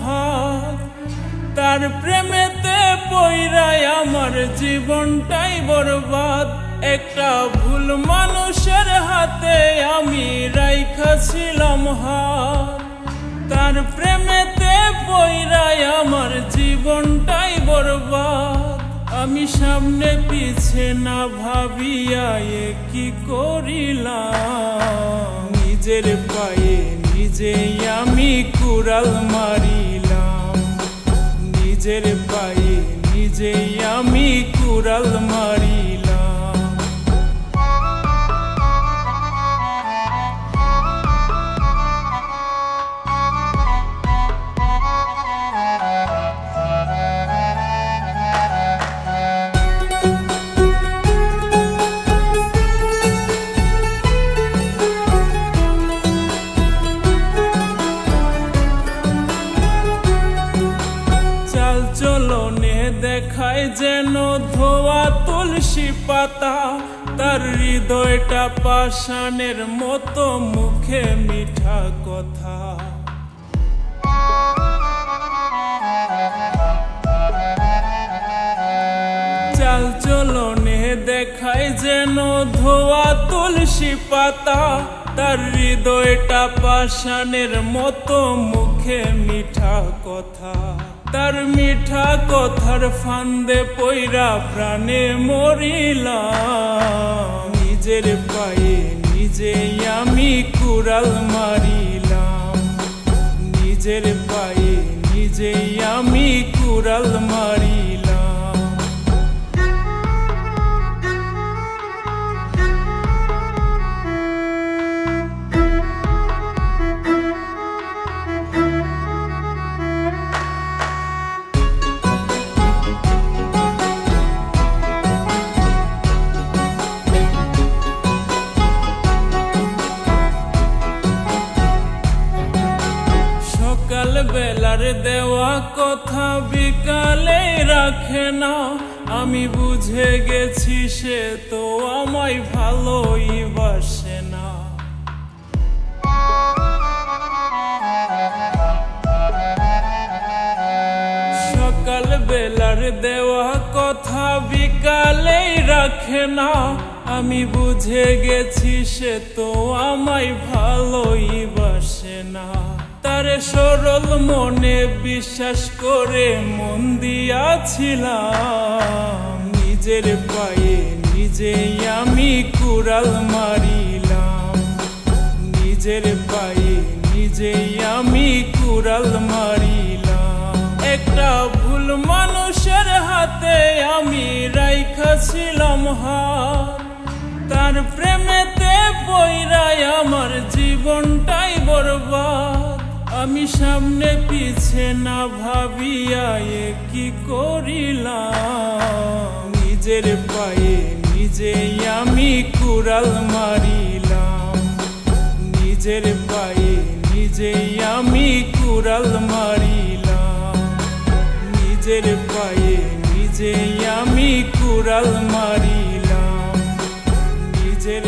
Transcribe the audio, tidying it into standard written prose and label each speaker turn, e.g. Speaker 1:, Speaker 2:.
Speaker 1: হাত। তার প্রেমেতে পইরাই আমার জীবনটাই বরবাদ। একটা ভুল মানুষের হাতে আমি রাইখাছিলাম হাত। তার প্রেমেতে পইরাই আমার জীবনটাই বরবাদ। আমি সামনে পিছে না ভাবিয়া কি করিলাম, নিজের পায়ে নিজেই আমি কুড়াল মারিলাম। নিজের পায়ে নিজেই আমি কুড়াল মারিলাম। চলনে দেখায় যেন ধোয়া তুলসী পাতা। তার হৃদয়টা পাষাণের মতো, মুখে মিঠা কথা। চাল চলনে দেখায় যেন ধোয়া তুলসী পাতা। তার হৃদয়টা পাষাণের মতো, মুখে মিঠা কথা। তার মিঠা কথার ফান্দে পইরা প্রাণে মরিলাম। নিজের পায়ে নিজেই আমি কুড়াল মারিলাম। নিজের পায়ে নিজেই আমি কুড়াল মারিলাম। বেলার দেওয়া কথা বিকালে রাখে না। আমি বুঝে গেছি সে তো আমায় ভালোই বাসে না। সকাল বেলার দেওয়া কথা বিকালে রাখে না। আমি বুঝে গেছি সে তো আমায় ভালোই বাসে না। তার সরল মনে বিশ্বাস করে মন দিয়াছিলাম। নিজের পায়ে নিজেই আমি কুড়াল মারিলাম। নিজের পায়ে নিজেই আমি কুড়াল মারিলাম। একটা ভুল মানুষের হাতে আমি রাইখাছিলাম হাত। তার প্রেমেতে পইরাই আমার জীবনটাই বরবাদ। আমি সামনে পিছে না ভাবিয়া কি করিলাম, নিজের পায়ে নিজেই আমি কুড়াল মারিলাম। নিজের পায়ে নিজেই আমি কুড়াল মারিলাম। নিজের পায়ে নিজেই আমি কুড়াল মারিলাম। নিজের